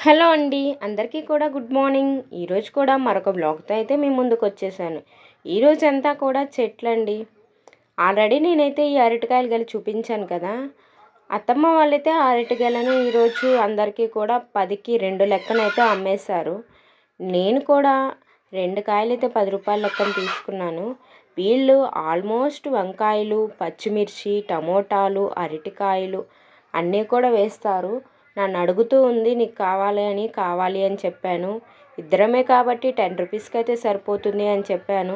Hello అండి, అందరికీ కూడా గుడ్ మార్నింగ్. ఈరోజు కూడా మరొక బ్లాగ్తో అయితే మీ ముందుకు వచ్చేసాను. ఈరోజు అంతా కూడా చెట్లండి. ఆల్రెడీ నేనైతే ఈ అరటికాయలు గెల చూపించాను కదా. అత్తమ్మ వాళ్ళైతే ఆ అరటికాయలను ఈరోజు అందరికీ కూడా 10కి 2 లెక్కనైతే అమ్మేశారు. నేను కూడా 2 కాయలైతే 10 రూపాయల లెక్కన తీసుకున్నాను. వీళ్ళు ఆల్మోస్ట్ వంకాయలు, పచ్చిమిర్చి, టమోటాలు, అరటికాయలు అన్నీ కూడా వేస్తారు. నన్ను అడుగుతూ ఉంది, నీకు కావాలి అని చెప్పాను. ఇద్దరమే కాబట్టి 10 రూపీస్కి అయితే సరిపోతుంది అని చెప్పాను.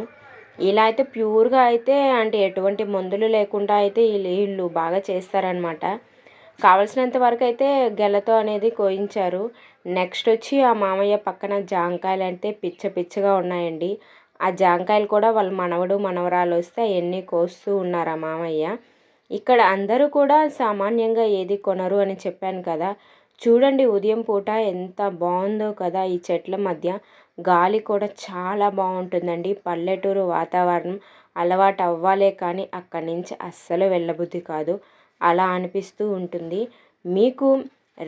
ఇలా అయితే ప్యూర్గా అయితే అంటే ఎటువంటి మందులు లేకుండా అయితే వీళ్ళు బాగా చేస్తారనమాట. కావలసినంత వరకు అయితే గెలతో అనేది కోయించారు. నెక్స్ట్ వచ్చి ఆ మామయ్య పక్కన జాంకాయలు అయితే పిచ్చగా ఉన్నాయండి. ఆ జాంకాయలు కూడా వాళ్ళ మనవడు మనవరాలు వస్తే అవన్నీ కోస్తూ ఉన్నారు ఆ మామయ్య. ఇక్కడ అందరూ కూడా సామాన్యంగా ఏది కొనరు అని చెప్పాను కదా. చూడండి ఉదయం పూట ఎంత బాగుందో కదా. ఈ చెట్ల మధ్య గాలి కూడా చాలా బాగుంటుందండి. పల్లెటూరు వాతావరణం అలవాటు అవ్వాలే కానీ అక్కడి నుంచి అస్సలు వెళ్ళబుద్ధి కాదు. అలా అనిపిస్తూ ఉంటుంది. మీకు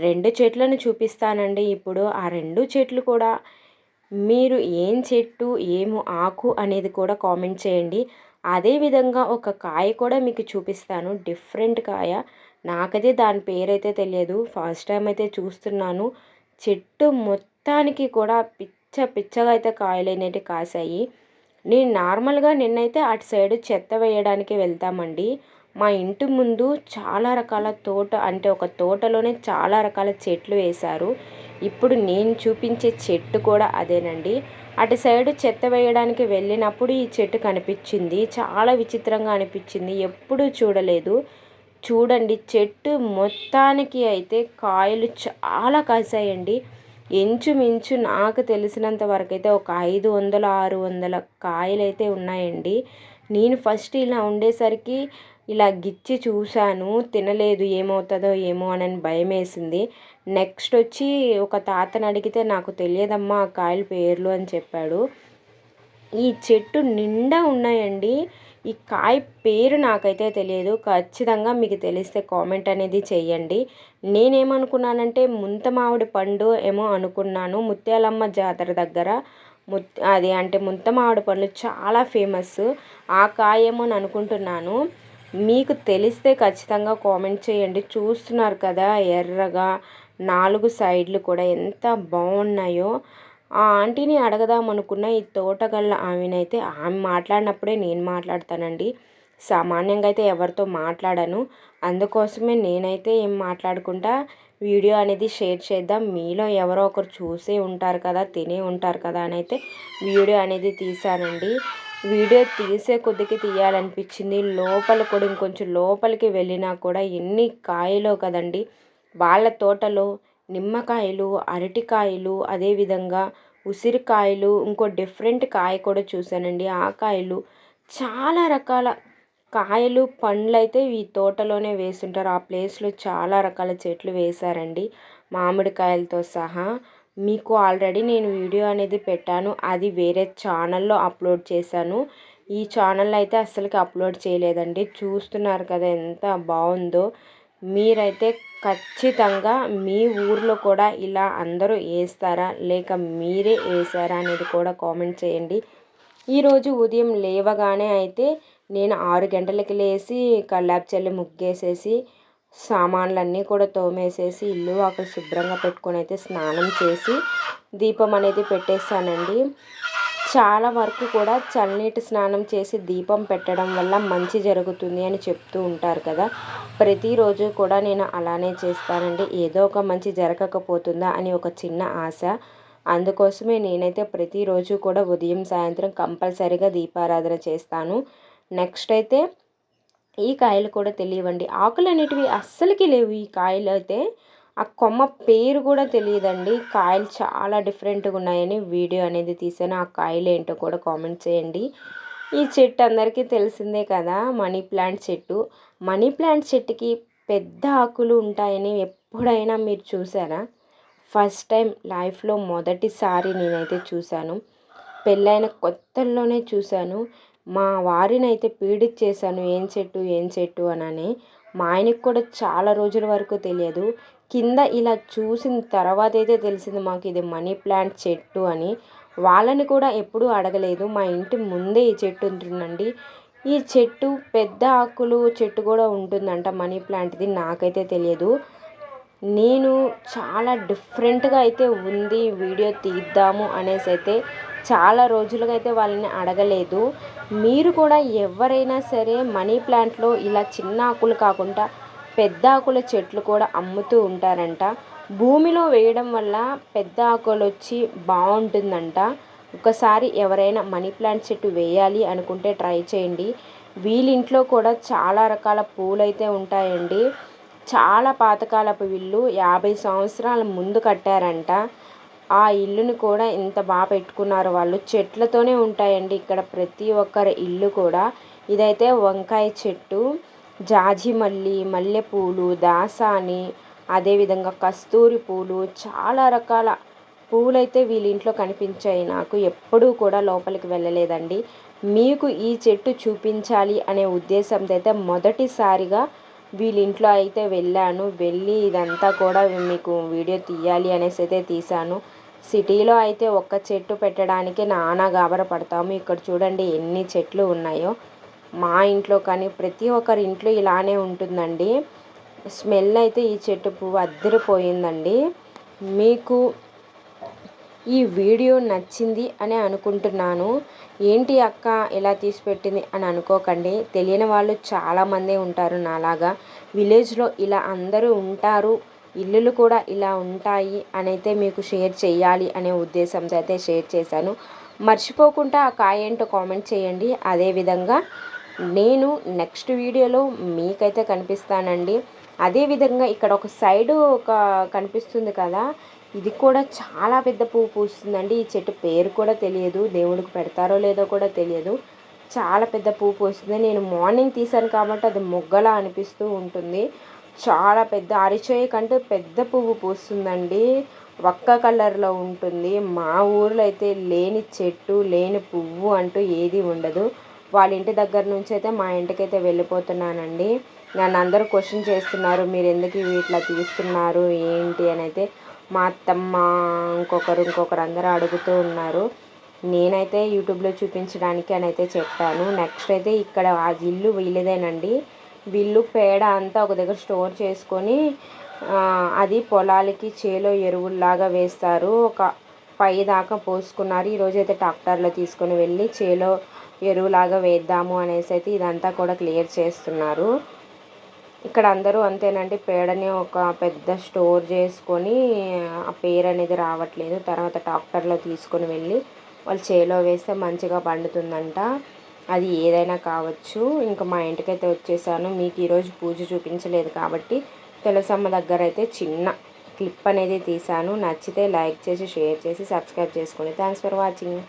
2 చెట్లను చూపిస్తానండి ఇప్పుడు. ఆ 2 చెట్లు కూడా మీరు ఏం చెట్టు ఏమో ఆకు అనేది కూడా కామెంట్ చేయండి. అదేవిధంగా ఒక కాయ కూడా మీకు చూపిస్తాను, డిఫరెంట్ కాయ. నాకైతే దాని పేరైతే తెలియదు, ఫస్ట్ టైం అయితే చూస్తున్నాను. చెట్టు మొత్తానికి కూడా పిచ్చగా అయితే కాయలు అనేవి కాసాయి. నేను నార్మల్గా నిన్నైతే అటు సైడు చెత్త వేయడానికి వెళ్తామండి. మా ఇంటి ముందు చాలా రకాల తోట అంటే ఒక తోటలోనే చాలా రకాల చెట్లు వేశారు. ఇప్పుడు నేను చూపించే చెట్టు కూడా అదేనండి. అటు సైడు చెత్త వేయడానికి వెళ్ళినప్పుడు ఈ చెట్టు కనిపించింది. చాలా విచిత్రంగా అనిపించింది, ఎప్పుడూ చూడలేదు. చూడండి చెట్టు మొత్తానికి అయితే కాయలు చాలా కాసాయండి. ఇంచుమించు నాకు తెలిసినంత వరకు అయితే ఒక 500-600 కాయలు అయితే ఉన్నాయండి. నేను ఫస్ట్ ఇలా ఉండేసరికి ఇలా గిచ్చి చూశాను, తినలేదు, ఏమవుతుందో ఏమో అని భయం వేసింది. నెక్స్ట్ వచ్చి ఒక తాతని అడిగితే నాకు తెలియదమ్మా ఆ కాయల పేర్లు అని చెప్పాడు. ఈ చెట్టు నిండా ఉన్నాయండి. ఈ కాయ పేరు నాకైతే తెలియదు, ఖచ్చితంగా మీకు తెలిస్తే కామెంట్ అనేది చెయ్యండి. నేనేమనుకున్నానంటే ముంత మామిడి పండు ఏమో అనుకున్నాను. ముత్యాలమ్మ జాతర దగ్గర అది అంటే ముంత మామిడి పండ్లు చాలా ఫేమస్, ఆ కాయ ఏమో అని అనుకుంటున్నాను. మీకు తెలిస్తే ఖచ్చితంగా కామెంట్ చేయండి. చూస్తున్నారు కదా ఎర్రగా 4 సైడ్లు కూడా ఎంత బాగున్నాయో. ఆ ఆంటీని అడగదాం అనుకున్న, ఈ తోటగల్ల ఆమెనైతే ఆమె మాట్లాడినప్పుడే నేను మాట్లాడతానండి. సామాన్యంగా అయితే ఎవరితో మాట్లాడను. అందుకోసమే నేనైతే ఏం మాట్లాడుకుంటా వీడియో అనేది షేర్ చేద్దాం. మీలో ఎవరో ఒకరు చూసే ఉంటారు కదా, తినే ఉంటారు కదా అని అయితే వీడియో అనేది తీశానండి. వీడియో తీసే కొద్దికి తీయాలనిపించింది. లోపల కూడా ఇంకొంచెం లోపలికి వెళ్ళినా కూడా ఎన్ని కాయలో కదండి. వాళ్ళ తోటలో నిమ్మకాయలు, అరటికాయలు, అదేవిధంగా ఉసిరికాయలు, ఇంకో డిఫరెంట్ కాయ కూడా చూశానండి. ఆ కాయలు చాలా రకాల కాయలు పండ్లు అయితే ఈ తోటలోనే వేస్తుంటారు. ఆ ప్లేస్లో చాలా రకాల చెట్లు వేశారండి మామిడికాయలతో సహా. మీకు ఆల్రెడీ నేను వీడియో అనేది పెట్టాను, అది వేరే ఛానల్లో అప్లోడ్ చేశాను. ఈ ఛానల్లో అయితే అస్సలకి అప్లోడ్ చేయలేదండి. చూస్తున్నారు కదా ఎంత బాగుందో. మీరైతే ఖచ్చితంగా మీ ఊర్లో కూడా ఇలా అందరూ వేస్తారా లేక మీరే వేసారా అనేది కూడా కామెంట్ చేయండి. ఈరోజు ఉదయం లేవగానే అయితే నేను 6 గంటలకి లేచి కల్లాపు చల్లి ముగ్గేసేసి సామాన్లన్నీ కూడా తోమేసేసి ఇల్లు అక్కడ శుభ్రంగా పెట్టుకొని అయితే స్నానం చేసి దీపం అనేది పెట్టేస్తానండి. చాలా వరకు కూడా చల్లనీటి స్నానం చేసి దీపం పెట్టడం వల్ల మంచి జరుగుతుంది అని చెప్తూ ఉంటారు కదా. ప్రతిరోజు కూడా నేను అలానే చేస్తానండి. ఏదో ఒక మంచి జరగకపోతుందా అని ఒక చిన్న ఆశ. అందుకోసమే నేనైతే ప్రతిరోజు కూడా ఉదయం సాయంత్రం కంపల్సరీగా దీపారాధన చేస్తాను. నెక్స్ట్ అయితే ఈ కాయలు కూడా తెలియవండి, ఆకులు అనేటివి అస్సలకి లేవు. ఈ కాయలు అయితే ఆ కొమ్మ పేరు కూడా తెలియదండి. కాయలు చాలా డిఫరెంట్గా ఉన్నాయని వీడియో అనేది తీసాను. ఆ కాయలు ఏంటో కూడా కామెంట్ చేయండి. ఈ చెట్టు అందరికీ తెలిసిందే కదా, మనీ ప్లాంట్ చెట్టు. మనీ ప్లాంట్ చెట్టుకి పెద్ద ఆకులు ఉంటాయని ఎప్పుడైనా మీరు చూసారా? ఫస్ట్ టైం లైఫ్లో మొదటిసారి నేనైతే చూశాను. పెళ్ళైన కొత్తల్లోనే చూశాను. మా వారిని అయితే పీడిచ్చేసాను, ఏం చెట్టు అనని. మా ఆయనకి కూడా చాలా రోజుల వరకు తెలియదు. కింద ఇలా చూసిన తర్వాత అయితే తెలిసింది మాకు ఇది మనీ ప్లాంట్ చెట్టు అని. వాళ్ళని కూడా ఎప్పుడూ అడగలేదు. మా ఇంటి ముందే ఈ చెట్టు ఉంటుందండి. ఈ చెట్టు పెద్ద ఆకులు చెట్టు కూడా ఉంటుందంట మనీ ప్లాంట్ది, నాకైతే తెలియదు. నేను చాలా డిఫరెంట్గా అయితే ఉంది వీడియో తీద్దాము అనేసి అయితే చాలా రోజులుగా అయితే వాళ్ళని అడగలేదు. మీరు కూడా ఎవరైనా సరే మనీ ప్లాంట్లో ఇలా చిన్న ఆకులు కాకుండా పెద్ద ఆకుల చెట్లు కూడా అమ్ముతూ ఉంటారంట. భూమిలో వేయడం వల్ల పెద్ద ఆకులు వచ్చి బాగుంటుందంట. ఒకసారి ఎవరైనా మనీ ప్లాంట్ చెట్టు వేయాలి అనుకుంటే ట్రై చేయండి. వీళ్ళింట్లో కూడా చాలా రకాల పూలైతే ఉంటాయండి. చాలా పాతకాలపు ఇల్లు, 50 సంవత్సరాల ముందు కట్టారంట. ఆ ఇల్లుని కూడా ఇంత బాగా పెట్టుకున్నారు వాళ్ళు. చెట్లతోనే ఉంటాయండి ఇక్కడ ప్రతి ఒక్కరి ఇల్లు కూడా. ఇదైతే వంకాయ చెట్టు, జాజి మల్లి, మల్లెపూలు, దాసాని, అదేవిధంగా కస్తూరి పూలు, చాలా రకాల పూలైతే వీళ్ళింట్లో కనిపించాయి నాకు. ఎప్పుడూ కూడా లోపలికి వెళ్ళలేదండి. మీకు ఈ చెట్టు చూపించాలి అనే ఉద్దేశంతో అయితే మొదటిసారిగా వీళ్ళింట్లో అయితే వెళ్ళాను. వెళ్ళి ఇదంతా కూడా మీకు వీడియో తీయాలి అనేసి అయితే తీశాను. సిటీలో అయితే ఒక్క చెట్టు పెట్టడానికి నానా గాబర పడతాము. ఇక్కడ చూడండి ఎన్ని చెట్లు ఉన్నాయో. మా ఇంట్లో కానీ ప్రతి ఒక్కరి ఇంట్లో ఇలానే ఉంటుందండి. స్మెల్ అయితే ఈ చెట్టు పువ్వు అద్దరిపోయిందండి. మీకు ఈ వీడియో నచ్చింది అని అనుకుంటున్నాను. ఏంటి అక్క ఇలా తీసిపెట్టింది అని అనుకోకండి. తెలియని వాళ్ళు చాలామందే ఉంటారు నాలాగా. విలేజ్లో ఇలా అందరూ ఉంటారు, ఇల్లులు కూడా ఇలా ఉంటాయి అని అయితే మీకు షేర్ చేయాలి అనే ఉద్దేశంతో అయితే షేర్ చేశాను. మర్చిపోకుండా ఆ కాయ ఏంటో కామెంట్ చేయండి. అదేవిధంగా నేను నెక్స్ట్ వీడియోలో మీకైతే కనిపిస్తానండి. అదేవిధంగా ఇక్కడ ఒక సైడు కనిపిస్తుంది కదా, ఇది కూడా చాలా పెద్ద పువ్వు పూస్తుందండి. ఈ చెట్టు పేరు కూడా తెలియదు, దేవుడికి పెడతారో లేదో కూడా తెలియదు. చాలా పెద్ద పువ్వు పూస్తుంది. నేను మార్నింగ్ తీసాను కాబట్టి అది మొగ్గలా అనిపిస్తూ ఉంటుంది. చాలా పెద్ద అరిచేయి కంటే పెద్ద పువ్వు పూస్తుందండి. ఒక్క కలర్లో ఉంటుంది. మా ఊర్లో అయితే లేని చెట్టు లేని పువ్వు అంటూ ఏది ఉండదు. వాళ్ళ ఇంటి దగ్గర నుంచి అయితే మా ఇంటికైతే వెళ్ళిపోతున్నానండి. నన్ను అందరూ క్వశ్చన్ చేస్తున్నారు, మీరు ఎందుకు ఇట్లా తీస్తున్నారు ఏంటి అని అయితే. మా అత్తమ్మ ఇంకొకరు అందరూ అడుగుతూ ఉన్నారు. నేనైతే యూట్యూబ్లో చూపించడానికి అని అయితే చెప్పాను. నెక్స్ట్ అయితే ఇక్కడ ఆ ఇల్లు వీళ్ళదేనండి. వీళ్ళు పేడ అంతా ఒక దగ్గర స్టోర్ చేసుకొని అది పొలాలకి చేలో ఎరువుల్లాగా వేస్తారు. ఒక 5 దాకా పోసుకున్నారు. ఈరోజు అయితే ట్రాక్టర్లో తీసుకొని వెళ్ళి చేలో ఎరువులాగా వేద్దాము అనేసి అయితే ఇదంతా కూడా క్లియర్ చేస్తున్నారు. ఇక్కడ అందరూ అంతేనండి. పేడని ఒక పెద్ద స్టోర్ చేసుకొని ఆ పేరు అనేది రావట్లేదు. తర్వాత ట్రాక్టర్లో తీసుకొని వెళ్ళి వాళ్ళు చేలో వేస్తే మంచిగా పండుతుందంట. అది ఏదైనా కావచ్చు. ఇంకా మా ఇంటికైతే వచ్చేసాను. మీకు ఈరోజు పూజ చూపించలేదు కాబట్టి తులసమ్మ దగ్గర అయితే చిన్న క్లిప్ అనేది తీశాను. నచ్చితే లైక్ చేసి షేర్ చేసి సబ్స్క్రైబ్ చేసుకోండి. Thanks for watching.